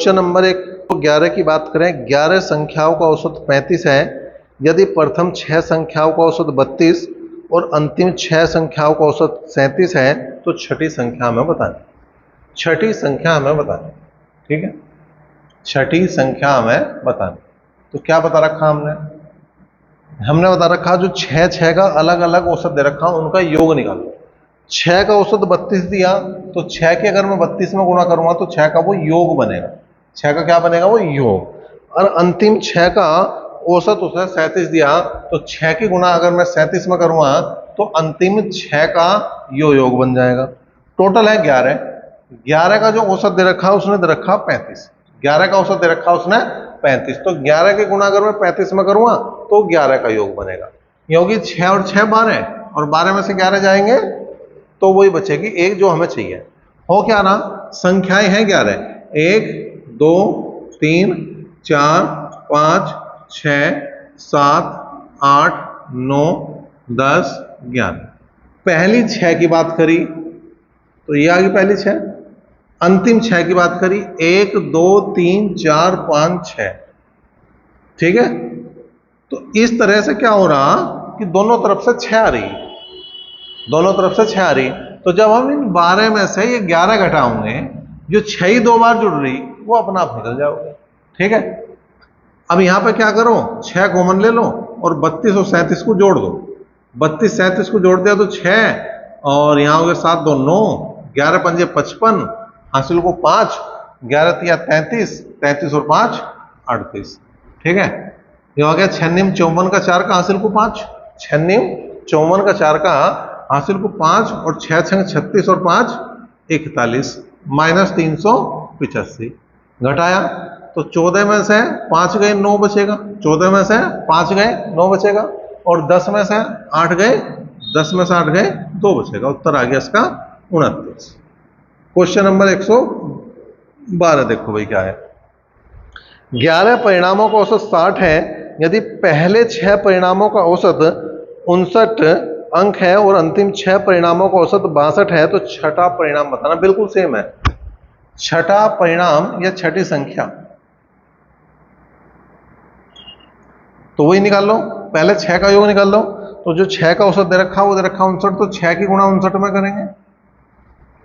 Question number 11 की बात करें। 11 संख्याओं का औसत 35 है। यदि प्रथम 6 संख्याओं का औसत 32 और अंतिम 6 संख्याओं का औसत 37 है तो छठी संख्या हमें बतानी। छठी संख्या हमें बतानी, ठीक है, छठी संख्या हमें बतानी। तो क्या बता रखा हमने बता रखा जो 6 का अलग अलग औसत दे रखा उनका योग निकालो। 6 का औसत 32 दिया तो 6 के अगर मैं 32 में गुणा करूंगा तो 6 का वो योग बनेगा। 6 का क्या बनेगा? वो योग। और अंतिम 6 का औसत उसने 37 दिया तो 6 की गुणा अगर मैं 37 में करूंगा तो अंतिम 6 का योग बन जाएगा। टोटल है 11। 11 का जो औसत दे रखा उसने दे रखा 35। 11 का औसत दे रखा उसने 35, तो 11 की गुणा अगर मैं 35 में करूंगा तो 11 का योग बनेगा। योगी 6 और 6 12 और 12 में से 11 जाएंगे तो वही बचेगी एक जो हमें चाहिए। हो क्या ना, संख्याएं हैं 11, 1 2 3 4 5 6 7 8 9 10 11। पहली 6 की बात करी तो ये आ गई पहली 6। अंतिम 6 की बात करी 1 2 3 4 5 6, ठीक है। तो इस तरह से क्या हो रहा कि दोनों तरफ से 6 आ रही, दोनों तरफ से 6 आ रही। तो जब हम इन 12 में से ये 11 घटाओगे, जो 6 ही 2 बार जुड़ रही वो अपना आप निकल जाओगे, ठीक है। अब यहां पे क्या करो, 6 कॉमन ले लो और 32 और 37 को जोड़ दो। 32 37 को जोड़ दिया तो 6 और यहां हो गए 7 2 9, 11 पंजे 55, हासिल को 5, 11 तिया 33, 33 और 5 38, ठीक है। ये हो गया 6 निम 54 का 4 का हासिल को 5, 6 निम 54 का 4 का हासिल को 5 और 6 6 36 और 5 41 माइनस 385 घटाया तो 14 में से 5 गए 9 बचेगा, 14 में से 5 गए 9 बचेगा और 10 में से 8 गए 10 में से 8 गए 2 बचेगा। उत्तर आ गया इसका 29। क्वेश्चन नंबर 112 देखो भाई क्या है। 11 परिणामों का औसत 60 है। यदि पहले 6 परिणामों का औसत 59 अंक है और अंतिम 6 परिणामों का औसत 62 है तो छठा परिणाम बताना। बिल्कुल सेम है, छठा परिणाम या छठी संख्या तो वही निकाल लो। पहले 6 का योग निकाल लो, तो जो 6 का औसत दे रखा वो दे रखा 59, तो 6 की गुणा 59 में करेंगे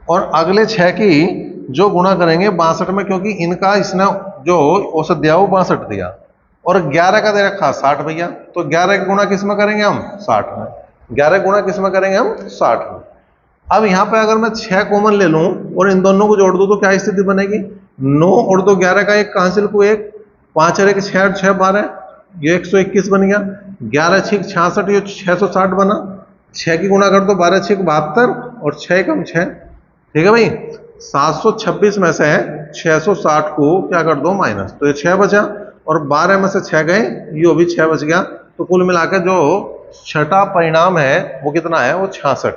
और अगले 6 की जो गुणा करेंगे 62 में, क्योंकि इनका इसने जो औसत दिया वो 62 दिया और 11 का दे रखा 60 भैया, तो 11 की गुणा किस में करेंगे हम? 60 में। 11 गुणा किस में करेंगे हम? 60 में। अब यहां पे अगर मैं 6 कॉमन ले लूं और इन दोनों को जोड़ दूं तो क्या स्थिति बनेगी? 9 और 2 11 का एक हासिल को 1, 5 और 1 6 और 6 12, ये 121 बन गया। 11 6 66, ये 660 बना। 6 की गुणा कर दो, 12 6 72 और 6 कम 6, ठीक है भाई। 726 में से 660 को क्या कर दो? माइनस, तो ये 6 बचा और 12 में से 6 गए, ये भी 6 बच गया। तो कुल मिलाकर जो छठा परिणाम है वो कितना है? वो 66।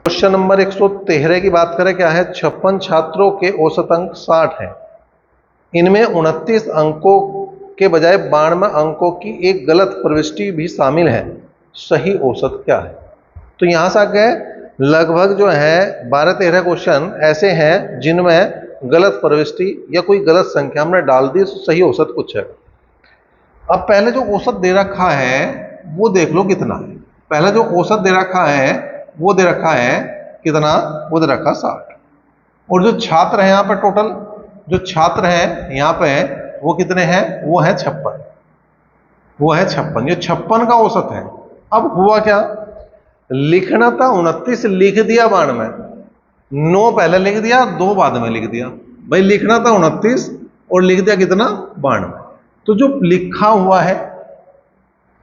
क्वेश्चन नंबर 113 की बात करें, क्या है? 56 छात्रों के औसत अंक 60 है। इनमें 29 अंकों के बजाय 92 अंकों की एक गलत प्रविष्टि भी शामिल है। सही औसत क्या है? तो यहां से आगे लगभग जो है 12-13 क्वेश्चन ऐसे हैं जिनमें गलत प्रविष्टि या कोई गलत संख्या हमने डाल दी, तो सही औसत पूछेगा। अब पहले जो औसत दे रखा है वो देख लो कितना है। पहले जो औसत दे रखा है वो दे रखा है कितना? वो दे रखा 60। और जो छात्र है यहाँ पे टोटल जो छात्र हैं यहाँ पे वो कितने हैं? वो है 56, वो है 56। ये 56 का औसत है। अब हुआ क्या? लिखना था 29, लिख दिया 92, 9 पहले लिख दिया 2 बाद में लिख दिया। भाई लिखना था 29 और लिख दिया कितना? 92। तो जो लिखा हुआ है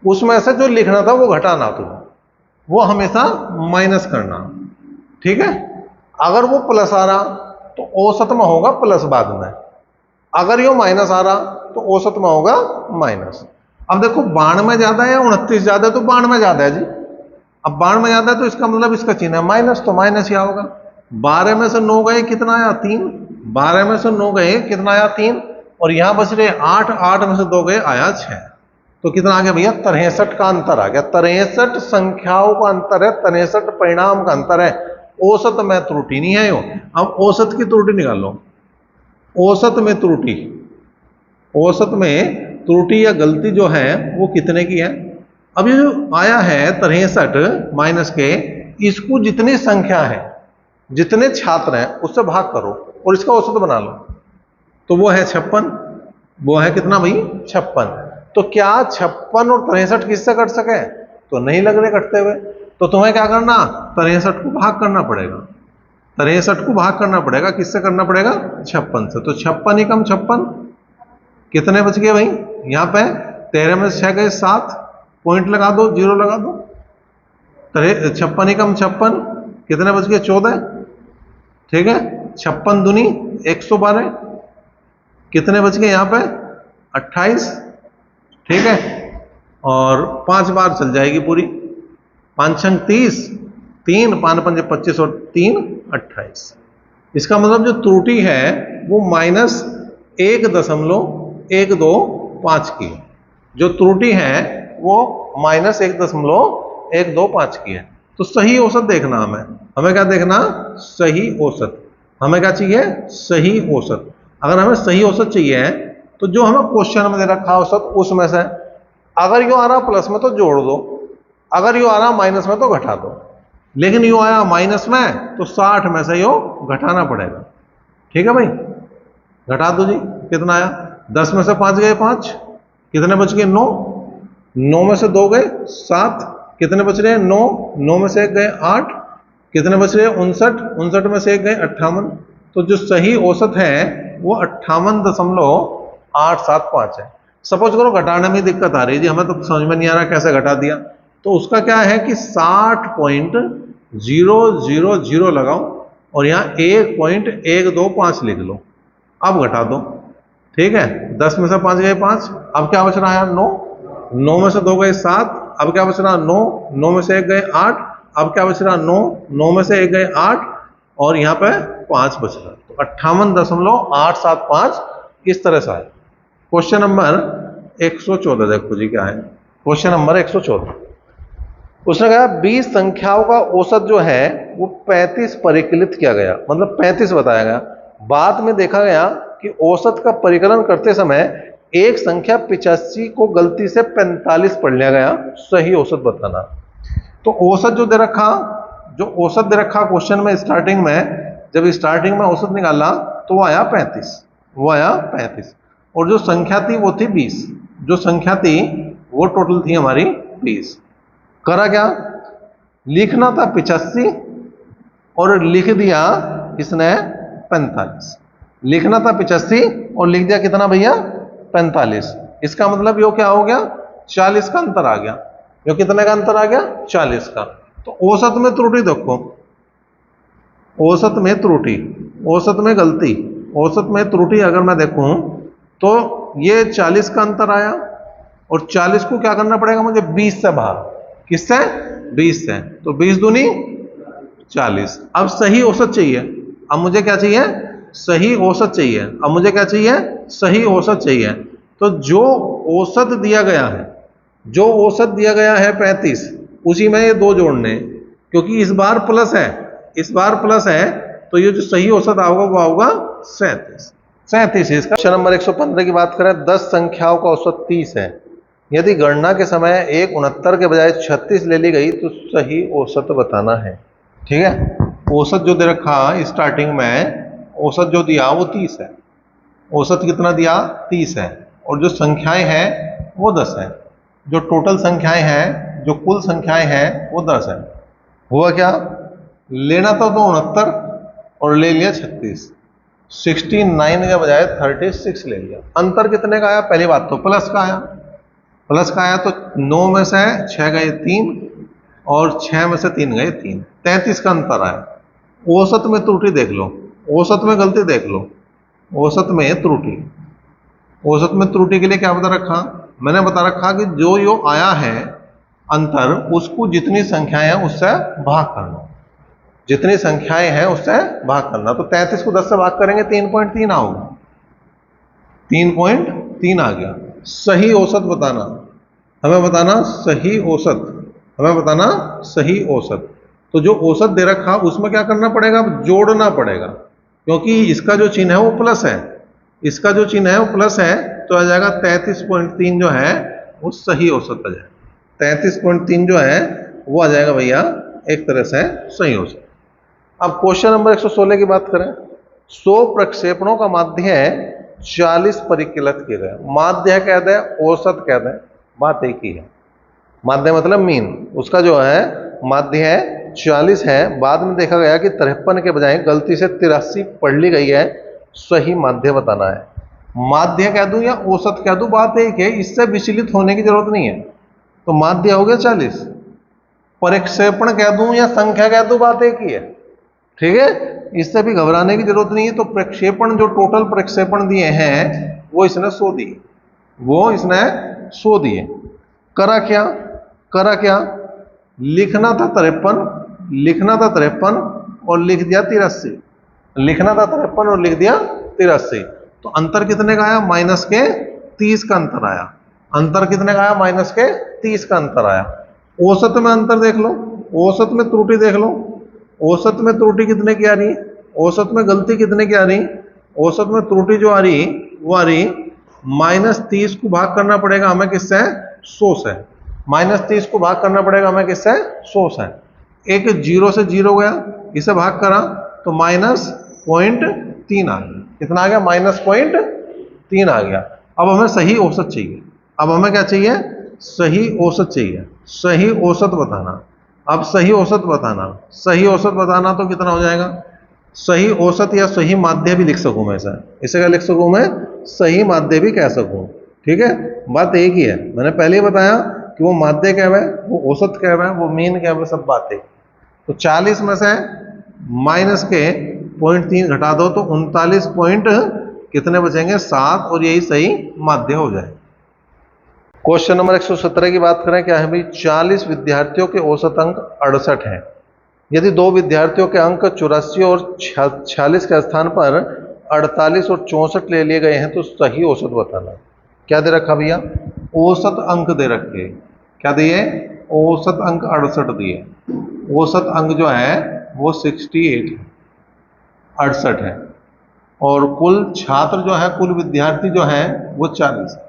उसमें से जो लिखना था वो घटाना, तो वो हमेशा माइनस करना, ठीक है। अगर वो प्लस आ रहा तो औसत में होगा प्लस बाद में, अगर ये माइनस आ रहा तो औसत में होगा माइनस। अब देखो 92 ज्यादा है या 29 ज्यादा है? तो 92 ज्यादा है जी। अब 92 ज्यादा है तो इसका मतलब इसका चिन्ह है माइनस, तो माइनस ही होगा। 12 में से 9 गए कितना आया? 3। 12 में से 9 गए कितना आया? 3। और यहां बच रहे 8, 8 में से 2 गए आया 6। तो कितना आ गया भैया? 63 का अंतर आ गया। 63 संख्याओं का अंतर है, 63 परिणाम का अंतर है। औसत में त्रुटि नहीं है यो। अब औसत की त्रुटि निकालो। औसत में त्रुटि, औसत में त्रुटि या गलती जो है वो कितने की है। अब ये जो आया है 63 माइनस के, इसको जितनी संख्या है, जितने छात्र हैं उससे भाग करो और इसका औसत बना लो। तो वो है 56, वो है कितना भाई 56। तो क्या 56 और 63 किससे कट सके, तो नहीं लग रहे कटते हुए। तो तुम्हें क्या करना, 63 को भाग करना पड़ेगा, 63 को भाग करना पड़ेगा, किससे करना पड़ेगा 56 से। तो 56 ही कम 56 कितने बच गए भाई, यहां पे 13 में से 6 गए 7, पॉइंट लगा दो, जीरो लगा दो। 56 ही कम 56 कितने बच गए 14, ठीक है। 56 दूनी 112, कितने बच गए यहाँ पे 28, ठीक है। और 5 बार चल जाएगी पूरी, 5 छंग 30, 3 5 5 25 और 3 28। इसका मतलब जो त्रुटि है वो -1.125 की है। जो त्रुटि है वो -1.125 की है। तो सही औसत देखना हमें, हमें क्या देखना, सही औसत। हमें क्या चाहिए, सही औसत। अगर हमें सही औसत चाहिए तो जो हमें क्वेश्चन में दे रखा औसत उसमें से अगर यू आ रहा प्लस में तो जोड़ दो, अगर यू आ रहा माइनस में तो घटा दो। लेकिन यू आया माइनस में तो 60 में से यो घटाना पड़ेगा, ठीक है भाई। घटा दो जी, कितना आया, 10 में से 5 गए 5, कितने बच गए 9, 9 में से 2 गए 7, कितने बच रहे हैं 9, 9 में से 1 गए 8, कितने बच रहे हैं 59, 59 में से 1 गए 58। तो जो सही औसत है वो 58.875 है। सपोज करो घटाने में दिक्कत आ रही है जी, हमें तो समझ में नहीं आ रहा कैसे घटा दिया, तो उसका क्या है कि 60.000 लगाओ और यहाँ 1.125 लिख लो, अब घटा दो, ठीक है। 10 में से 5 गए 5, अब क्या बच रहा है 9, 9 में से 2 गए 7, अब क्या बच रहा 9, 9 में से 1 गए 8, अब क्या बच रहा 9, 9 में से 1 गए 8 और यहाँ पे 5 बच रहा। तो 58.875 इस तरह से आए। क्वेश्चन नंबर 114 देखो जी क्या है, क्वेश्चन नंबर 114। उसने कहा 20 संख्याओं का औसत जो है वो 35 परिकलित किया गया, मतलब 35 बताया गया। बाद में देखा गया कि औसत का परिकलन करते समय एक संख्या 85 को गलती से 45 पढ़ लिया गया, सही औसत बताना। तो औसत जो दे रखा, जो औसत दे रखा क्वेश्चन में स्टार्टिंग में, जब स्टार्टिंग में औसत निकाला तो वो आया 35, वो आया 35 और जो संख्या थी वो थी 20, जो संख्या थी वो टोटल थी हमारी 20। करा क्या, लिखना था 85 और लिख दिया इसने 45, लिखना था 85 और लिख दिया कितना भैया 45। इसका मतलब यो क्या हो गया 40 का अंतर आ गया, यो कितने का अंतर आ गया 40 का। तो औसत में त्रुटि देखो, औसत में त्रुटि, औसत में गलती, औसत में त्रुटि अगर मैं देखूं तो ये 40 का अंतर आया और 40 को क्या करना पड़ेगा मुझे 20 से भाग, किससे 20 से, तो 20 दूनी 40। अब सही औसत चाहिए, अब मुझे क्या चाहिए सही औसत चाहिए, अब मुझे क्या चाहिए सही औसत चाहिए। तो जो औसत दिया गया है, जो औसत दिया गया है 35, उसी में ये 2 जोड़ने, क्योंकि इस बार प्लस है, इस बार प्लस है, तो ये जो सही औसत आओगा वो आओगा 37, 37। इसका क्वेश्चन नंबर 115 की बात करें, 10 संख्याओं का औसत 30 है, यदि गणना के समय 69 के बजाय 36 ले ली गई तो सही औसत बताना है, ठीक है। औसत जो दे रखा स्टार्टिंग में, औसत जो दिया वो 30 है, औसत कितना दिया 30 है और जो संख्याएं हैं वो 10 है, जो टोटल संख्याएं हैं, जो कुल संख्याएं हैं वो 10 है। हुआ क्या, लेना था तो 69 और ले लिया 36, 69 के बजाय 36 ले लिया। अंतर कितने का आया, पहली बात तो प्लस का आया, प्लस का आया तो 9 में से 6 गए 3 और 6 में से 3 गए 3, 33 का अंतर आया। औसत में त्रुटि देख लो, औसत में गलती देख लो, औसत में त्रुटि, औसत में त्रुटि के लिए क्या बता रखा, मैंने बता रखा कि जो यो आया है अंतर, उसको जितनी संख्याएं हैं उससे भाग करना, जितनी संख्याएं हैं उससे भाग करना। तो 33 को 10 से भाग करेंगे 3.3 आओगे, 3.3 आ गया। सही औसत बताना, हमें बताना सही औसत, हमें बताना सही औसत। तो जो औसत दे रखा उसमें क्या करना पड़ेगा, जोड़ना पड़ेगा, क्योंकि इसका जो चिन्ह है वो प्लस है, इसका जो चिन्ह है वो प्लस है, तो आ जाएगा 33.3 जो है वो सही औसत आ जाएगा। 33.3 जो है वो आ जाएगा भैया एक तरह से सही औसत। अब क्वेश्चन नंबर 116 की बात करें। 100 प्रक्षेपणों का माध्य 40 परिकलित किए गए। माध्य कह दें, औसत कह दें, बात एक ही है। माध्य मतलब मीन, उसका जो है माध्य है 40 है। बाद में देखा गया कि 53 के बजाय गलती से 83 पढ़ ली गई है। सही माध्य बताना है। माध्य कह दूं या औसत कह दूं, बात एक है, इससे विचलित होने की जरूरत नहीं है। तो माध्य हो गया 40, प्रक्षेपण कह दूं या संख्या कह दूं, बात एक ही है। ठीक है, इससे भी घबराने की जरूरत नहीं है। तो प्रक्षेपण जो टोटल प्रक्षेपण दिए हैं वो इसने 100 दिए, वो इसने 100 दिए। करा क्या, करा क्या, लिखना था 53, लिखना था 53 और लिख दिया 83। लिखना था 53 और लिख दिया 83। तो अंतर कितने का आया, माइनस के 30 का अंतर आया। अंतर कितने का आया, माइनस के 30 का अंतर आया। औसत में अंतर देख लो, औसत में त्रुटि देख लो। औसत में त्रुटि कितने की आ रही, औसत में गलती कितने की आ रही, औसत में त्रुटि जो आ रही वो आ रही -30 को भाग करना पड़ेगा हमें किससे, 100 से। -30 को भाग करना पड़ेगा हमें किससे, 100 से। एक 0 से 0 गया, इसे भाग करा तो -0.3 आ गया। कितना आ गया, -0.3 आ गया। अब हमें सही औसत चाहिए। अब हमें क्या चाहिए, सही औसत चाहिए। सही औसत बताना। अब सही औसत बताना, सही औसत बताना तो कितना हो जाएगा, सही औसत या सही माध्य भी लिख सकूं मैं इसे क्या लिख सकूं मैं, सही माध्य भी कह सकूं। ठीक है, बात एक ही है। मैंने पहले ही बताया कि वो माध्य क्या है, वो औसत क्या है, वो मीन क्या है, सब बातें। तो 40 में से माइनस के 0.3 घटा दो तो 39 पॉइंट कितने बचेंगे, 7, और यही सही माध्य हो जाए। क्वेश्चन नंबर 117 की बात करें, क्या है भाई, 40 विद्यार्थियों के औसत अंक 68 हैं। यदि 2 विद्यार्थियों के अंक 84 और 46 के स्थान पर 48 और 64 ले लिए गए हैं तो सही औसत बताना। क्या दे रखा भैया, औसत अंक दे रखे। क्या दिए, औसत अंक 68 दिए। औसत अंक जो है वो 68 है, 68 है। और कुल छात्र जो है, कुल विद्यार्थी जो है वो 40 है।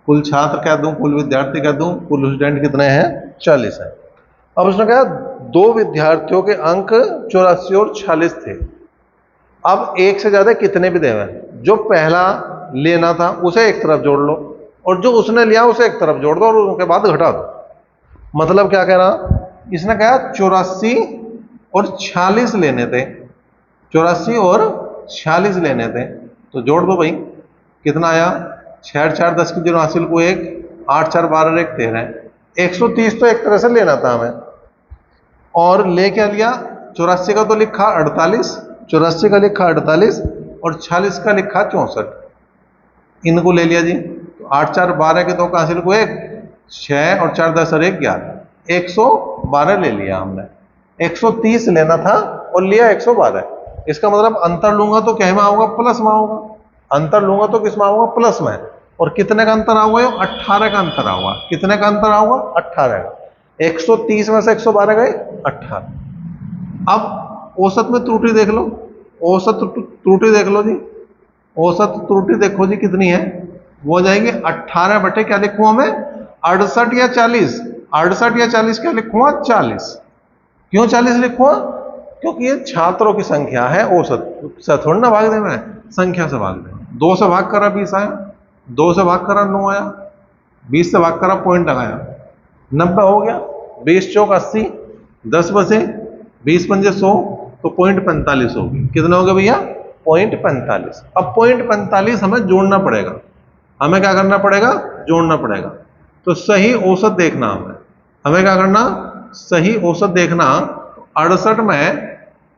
कुल छात्र कह दूं, कुल विद्यार्थी कह दूं, कुल स्टूडेंट कितने हैं, 40 है। अब उसने कहा 2 विद्यार्थियों के अंक 84 और 46 थे। अब एक से ज्यादा कितने भी देवे, जो पहला लेना था उसे एक तरफ जोड़ लो और जो उसने लिया उसे एक तरफ जोड़ दो और उसके बाद घटा दो। मतलब क्या कह रहा, इसने कहा 84 और 46 लेने थे, 84 और 46 लेने थे, तो जोड़ दो भाई। कितना आया, 6 4 10 की 0 हासिल को 1, 8 4 12 1 13, 130 तो एक तरह से लेना था हमें। और ले क्या लिया, 84 का तो लिखा 48, 84 का लिखा 48 और 46 का लिखा 64, इनको ले लिया जी। तो 8 4 12 के 2 का हासिल को 1, 6 और 4 10 और 1 11, 112 ले लिया हमने। 130 लेना था और लिया 112। इसका मतलब अंतर लूंगा तो क्या में आऊंगा, प्लस में आऊंगा। अंतर लूंगा तो किस में आऊंगा, प्लस में। और कितने का अंतर आऊंगा, 18 का अंतर आऊंगा। कितने का अंतर आऊंगा, 18 का। 130 में से 112 गए 18। अब औसत में त्रुटि देख लो, औसत त्रुटि देख लो जी। औसत त्रुटि देखो जी कितनी है, वो हो जाएगी 18 बटे क्या लिखूं हमें, 68 या 40। 68 या 40 क्या लिखूंगा, 40। क्यों 40 लिखूंगा, क्योंकि ये छात्रों की संख्या है। औसत से थोड़ा ना भाग देना है, संख्या से भाग देना। 2 से भाग करा 20 आया, 2 से भाग करा 9 आया, 20 से भाग करा पॉइंट लगाया 90 हो गया। 20 चौक 80, 10 बचे, 20 पंजे 100, तो पॉइंट 45 होगी। कितना हो गया भैया, पॉइंट 45। अब पॉइंट 45 हमें जोड़ना पड़ेगा। हमें क्या करना पड़ेगा, जोड़ना पड़ेगा। तो सही औसत देखना हमें क्या करना, सही औसत देखना। 68 में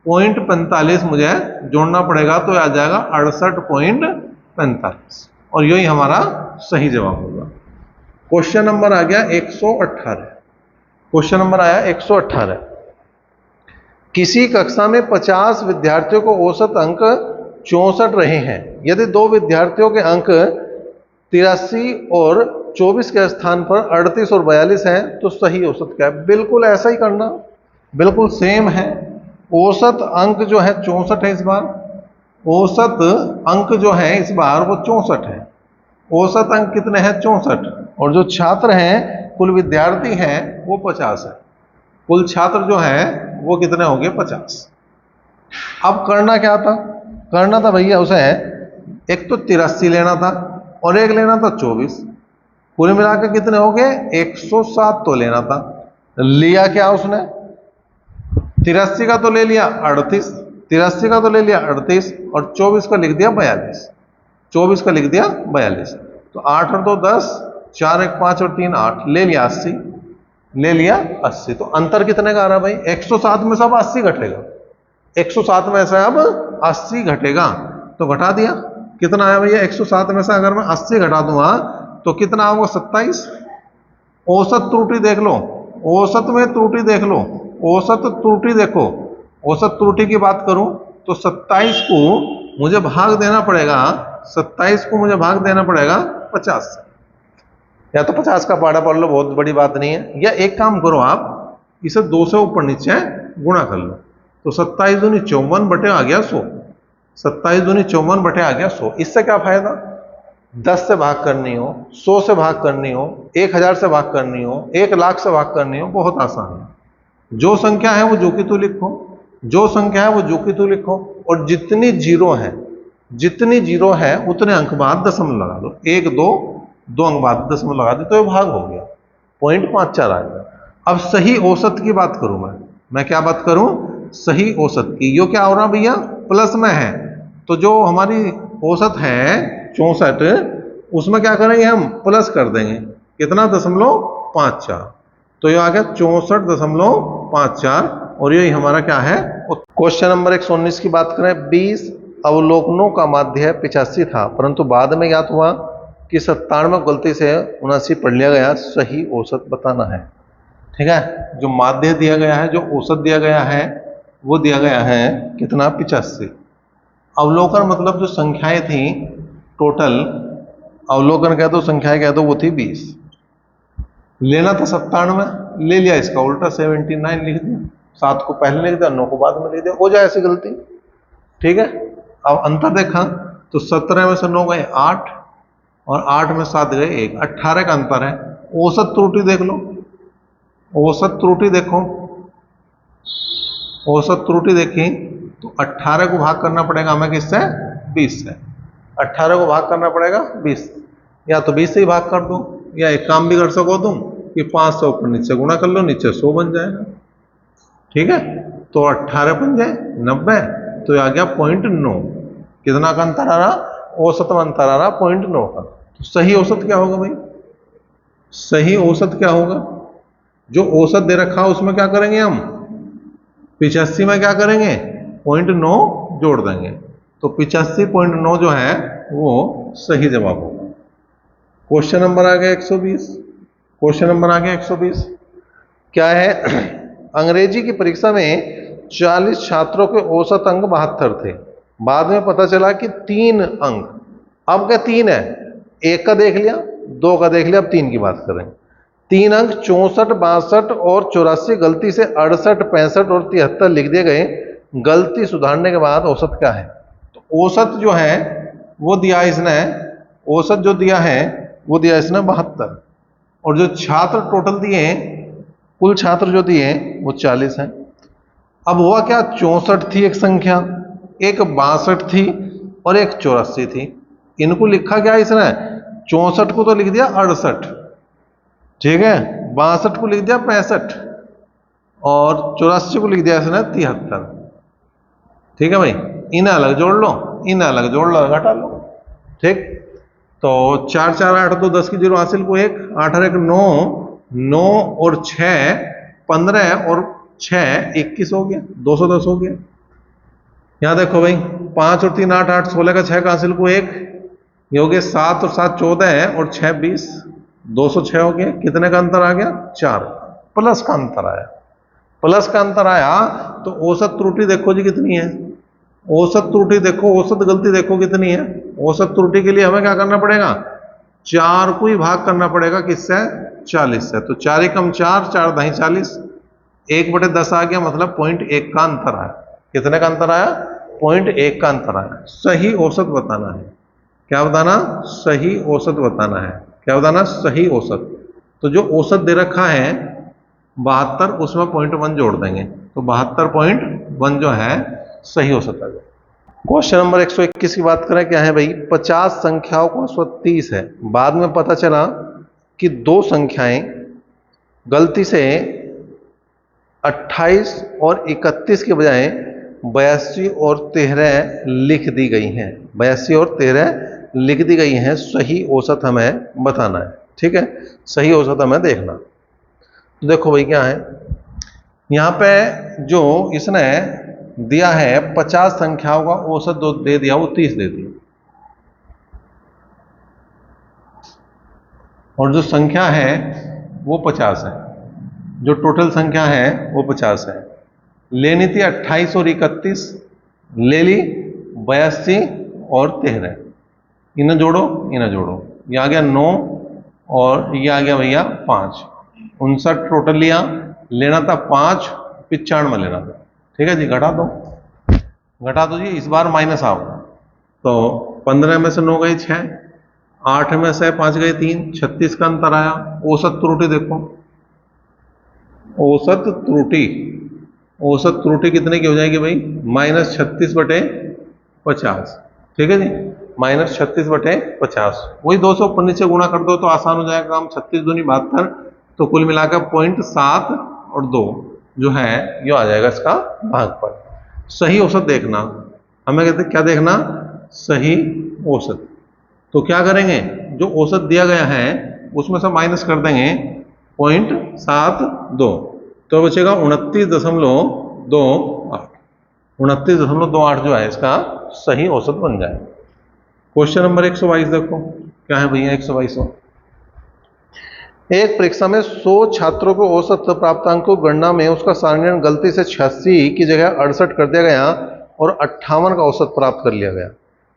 पॉइंट 45 मुझे जोड़ना पड़ेगा तो आ जाएगा 68.45 और यही हमारा सही जवाब होगा। क्वेश्चन नंबर आ गया 118। क्वेश्चन नंबर आया 118। किसी कक्षा में 50 विद्यार्थियों को औसत अंक 64 रहे हैं। यदि 2 विद्यार्थियों के अंक 83 और 24 के स्थान पर 38 और 42 हैं तो सही औसत क्या है। बिल्कुल ऐसा ही करना, बिल्कुल सेम है। औसत अंक जो है 64 है इस बार, औसत अंक जो है इस बार वो 64 है। औसत अंक कितने हैं? 64। और जो छात्र हैं, कुल विद्यार्थी हैं, वो 50 है। कुल छात्र जो है वो कितने हो गए? 50। अब करना क्या था? करना था भैया उसे एक तो 83 लेना था और एक लेना था 24। कुल मिलाकर कितने हो गए? 107 तो लेना था। लिया क्या उसने? 83 का तो ले लिया 38, 83 का तो ले लिया 38 और 24 का लिख दिया 42। 24 का लिख दिया 42। तो 8 और 2 10, 4 1 5 और 3 8, ले लिया 80। ले लिया 80। तो अंतर कितने का आ रहा है भाई? 107 में से अब 80 घटेगा। 107 में से अब 80 घटेगा। तो घटा दिया। कितना आया भैया? 107 में से अगर मैं 80 घटा दूंगा तो कितना होगा? 27। औसत त्रुटि देख लो। औसत में त्रुटि देख लो। औसत त्रुटि देखो। औसत त्रुटि की बात करूं तो 27 को मुझे भाग देना पड़ेगा। 27 को मुझे भाग देना पड़ेगा 50 से। या तो 50 का पाड़ा पढ़ लो, बहुत बड़ी बात नहीं है। या एक काम करो, आप इसे 2 से ऊपर नीचे गुणा कर लो। तो 27 दूनी 54 बटे आ गया 100। 27 दूनी 54 बटे आ गया 100। इससे क्या फायदा? 10 से भाग करनी हो, 100 से भाग करनी हो, 1000 से भाग करनी हो, 1,00,000 से भाग करनी हो, बहुत आसान है। जो संख्या है वो जो की तू लिखो। जो संख्या है वो जो की तू लिखो। और जितनी जीरो है, जितनी जीरो है उतने अंक बाद दशमलव लगा दो। 1 2 2 अंक बाद दशमलव लगा दो तो ये भाग हो गया। 0.54 आ गया। अब सही औसत की बात करूं मैं क्या बात करूं? सही औसत की। यो क्या हो रहा भैया? प्लस में है। तो जो हमारी औसत है 64, उसमें क्या करेंगे हम? प्लस कर देंगे। कितना? 0.54। तो ये आ गया 64.54। और यही हमारा क्या है? क्वेश्चन नंबर 119 की बात करें। 20 अवलोकनों का माध्य 85 था, परंतु बाद में ज्ञात हुआ कि 97 गलती से 79 पढ़ लिया गया। सही औसत बताना है। ठीक है। जो माध्य दिया गया है, जो औसत दिया गया है, वो दिया गया है कितना? 85। अवलोकन मतलब जो संख्याएं थी टोटल, अवलोकन कह दो, संख्याएं कह दो, वो थी 20। लेना था 97, ले लिया इसका उल्टा 79 लिख दिया। 7 को पहले लिख दिया, 9 को बाद में लिख दिया। हो जाए ऐसी गलती। ठीक है। अब अंतर देखा तो 17 में से 9 गए 8 और 8 में 7 गए 1, 18 का अंतर है। औसत त्रुटि देख लो। औसत त्रुटि देखो। औसत त्रुटि देखी तो 18 को भाग करना पड़ेगा हमें किससे? 20 से। 18 को भाग करना पड़ेगा 20। या तो 20 से ही भाग कर दो, या एक काम भी कर सको तुम कि 500 ऊपर नीचे गुणा कर लो, नीचे 100 बन जाएगा। ठीक है। तो 18 बन जाए 90, तो आ गया 0.9। कितना का अंतर आ रहा? औसत में अंतर आ रहा 0.9 का। तो सही औसत क्या होगा भाई? सही औसत क्या होगा? जो औसत दे रखा है उसमें क्या करेंगे हम? 85 में क्या करेंगे? 0.9 जोड़ देंगे। तो 85.9 जो है वो सही जवाब होगा। क्वेश्चन नंबर आ गया 120। क्वेश्चन नंबर आ गया 120। क्या है? अंग्रेजी की परीक्षा में 40 छात्रों के औसत अंक 72 थे। बाद में पता चला कि 3 अंक, अब क्या 3 है? 1 का देख लिया, 2 का देख लिया, अब 3 की बात करें। 3 अंक 64 62 और 84 गलती से 68 65 और 73 लिख दिए गए। गलती सुधारने के बाद औसत क्या है? तो औसत जो है वो दिया इसने, औसत जो दिया है वो दिया इसने 72। और जो छात्र टोटल दिए, कुल छात्र जो दिए वो 40 हैं। अब हुआ क्या? 64 थी एक संख्या, एक 62 थी और एक 84 थी। इनको लिखा क्या इसने? 64 को तो लिख दिया 68, ठीक है, 62 को लिख दिया 65 और 84 को लिख दिया इसने 73। ठीक है भाई। इन्हें अलग जोड़ लो, इन्हें अलग जोड़ लो, घटा लो। ठीक। तो 4 4 8 2 10 की जीरो हासिल को 1, 8 और 1 9, 9 और 6 15 और 6 21 हो गया, 210 हो गया। यहां देखो भाई, 5 और 3 8 8 16 का 6 का हासिल को 1, ये हो गया 7 और 7 14 है और 6 20, 206 हो गया। कितने का अंतर आ गया? 4। प्लस का अंतर आया। प्लस का अंतर आया तो औसत त्रुटि देखो जी कितनी है। औसत त्रुटि देखो, औसत गलती देखो कितनी है। औसत त्रुटि के लिए हमें क्या करना पड़ेगा? 4 को ही भाग करना पड़ेगा किससे? 40 से। तो 4 एकम 4, 4 दही 40, 1/10 आ गया, मतलब 0.1 का अंतर आया। कितने का अंतर आया? 0.1 का अंतर आया। सही औसत बताना है। क्या बताना? सही औसत बताना है। क्या बताना? सही औसत। तो जो औसत दे रखा है 72, उसमें 0.1 जोड़ देंगे तो 72.1 जो है सही औसत आ जाएगा। क्वेश्चन नंबर 121 की बात करें, क्या है भाई? 50 संख्याओं का औसत 30 है। बाद में पता चला कि दो संख्याएं गलती से 28 और 31 के बजाय 82 और 13 लिख दी गई हैं। 82 और 13 लिख दी गई हैं। सही औसत हमें बताना है। ठीक है, सही औसत हमें देखना। तो देखो भाई क्या है यहां पे, जो इसने दिया है 50 संख्याओं का औसत जो दे दिया वो 30 दे दिया, और जो संख्या है वो 50 है। जो टोटल संख्या है वो 50 है। लेनी थी 28 और 31, ले ली 82 और 13। इन्हें जोड़ो, इन्हें जोड़ो, ये आ गया 9 और ये आ गया भैया 5। 59 टोटल लिया, लेना था 5, 95 लेना था। ठीक है जी, घटा दो, घटा दो जी। इस बार माइनस आओ तो 15 में से 9 गई 6, 8 में से 5 गए 3, 36 का अंतर आया। औसत त्रुटि देखो, औसत त्रुटि, औसत त्रुटि कितने की हो जाएगी भाई? -36/50। ठीक है जी, -36/50। वही 200 ऊपर नीचे गुणा कर दो तो आसान हो जाएगा काम। 36 दूनी 72, तो कुल मिलाकर 0.7 और 2 जो है ये आ जाएगा इसका भागफल। सही औसत देखना, हमें कहते क्या देखना? सही औसत। तो क्या करेंगे, जो औसत दिया गया है उसमें से माइनस कर देंगे 0.72, तो बचेगा 29.28। 29.28 जो है इसका सही औसत बन जाए। क्वेश्चन नंबर 122 देखो, क्या है भैया? 122 एक परीक्षा में 100 छात्रों को औसत प्राप्तांक को गणना में उसका सारणीकरण गलती से 86 की जगह 68 कर दिया गया और 58 का औसत प्राप्त कर लिया गया।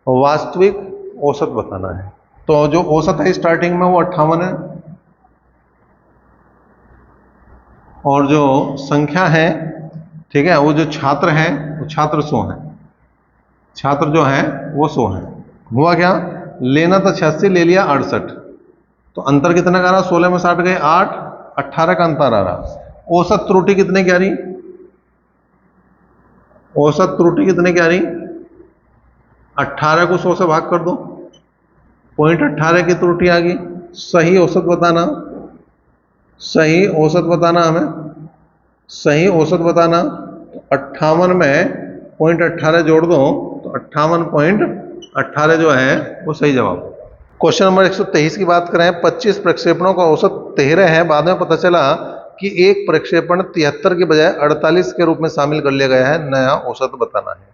वास्तविक औसत बताना है। तो जो औसत है स्टार्टिंग में वो 58 है, और जो संख्या है, ठीक है, वो जो छात्र है वो छात्र 100 है। छात्र जो है वो 100 है। हुआ क्या? लेना था 86, ले लिया 68, तो अंतर कितना का रहा? 16 में 60 गए 8, 18 का अंतर आ रहा। औसत त्रुटि कितने की आ रही? औसत त्रुटि कितने की आ रही? 18 को 100 से भाग कर दो, 0.18 की त्रुटि आ गई। सही औसत बताना, सही औसत बताना हमें, सही औसत बताना। तो 58 में 0.18 जोड़ दो तो 58.18 जो है वो सही जवाब। क्वेश्चन नंबर 123 की बात करें, 25 प्रक्षेपणों का औसत 13 है। बाद में पता चला कि एक प्रक्षेपण 73 के बजाय 48 के रूप में शामिल कर लिया गया है। नया औसत बताना है।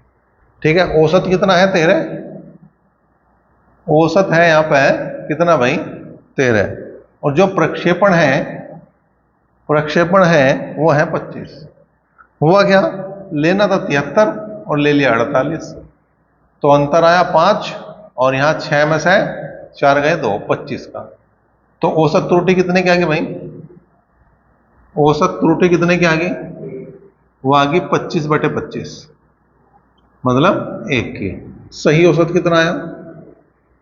ठीक है, औसत कितना है? 13। औसत है यहाँ पे कितना भाई? 13। और जो प्रक्षेपण है, प्रक्षेपण है वो है 25। हुआ क्या? लेना था 73 और ले लिया 48, तो अंतर आया 5, और यहां 6 में से 4 गए 2, 25 का। तो औसत त्रुटि कितने की आ गई भाई? औसत त्रुटि कितने की आ गई? वो आ गई 25/25, मतलब 1 की। सही औसत कितना आया?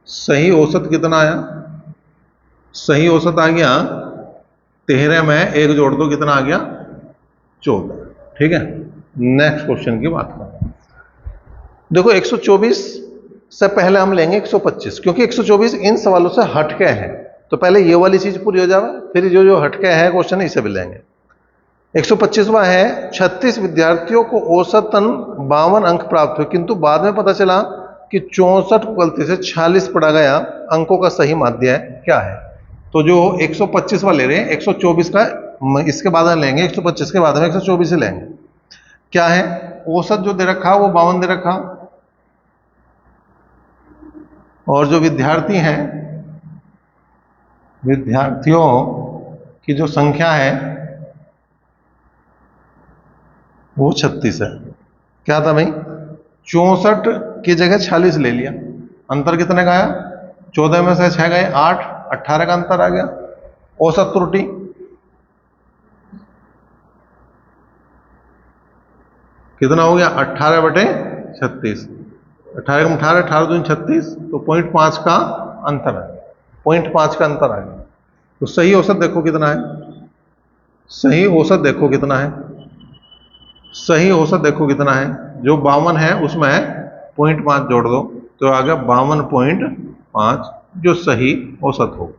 सही औसत कितना आया? सही औसत आ गया 13 में 1 जोड़ दो, कितना आ गया? 14। ठीक है, नेक्स्ट क्वेश्चन की बात करें। देखो 124 से पहले हम लेंगे 125, क्योंकि 124 इन सवालों से हटके है। तो पहले ये वाली चीज पूरी हो जाए, फिर जो जो हटके है क्वेश्चन इसे भी लेंगे। 125वां है, 36 विद्यार्थियों को औसतन 52 अंक प्राप्त हुए, किंतु बाद में पता चला कि 64 को गलती से 46 पढ़ा गया। अंकों का सही माध्य क्या है? तो जो 125वां ले रहे हैं, 124 का इसके बाद में लेंगे, 125 के बाद में 124 ही लेंगे। क्या है? औसत जो दे रखा वो 52 दे रखा, और जो विद्यार्थी हैं, विद्यार्थियों की जो संख्या है वो 36 है। क्या था भाई? 64 की जगह 46 ले लिया। अंतर कितने का आया? 14 में से 6 गए 8, 18 का अंतर आ गया। औसत त्रुटि कितना हो गया? 18/46। 36, 18 18, 18 दूनी 36, तो 0.5 का अंतर है, 0.5 का अंतर आएगा। तो सही औसत देखो कितना है, सही औसत देखो कितना है, सही औसत देखो कितना है, जो 52 है उसमें 0.5 जोड़ दो तो आ गया 52.5, जो सही औसत हो।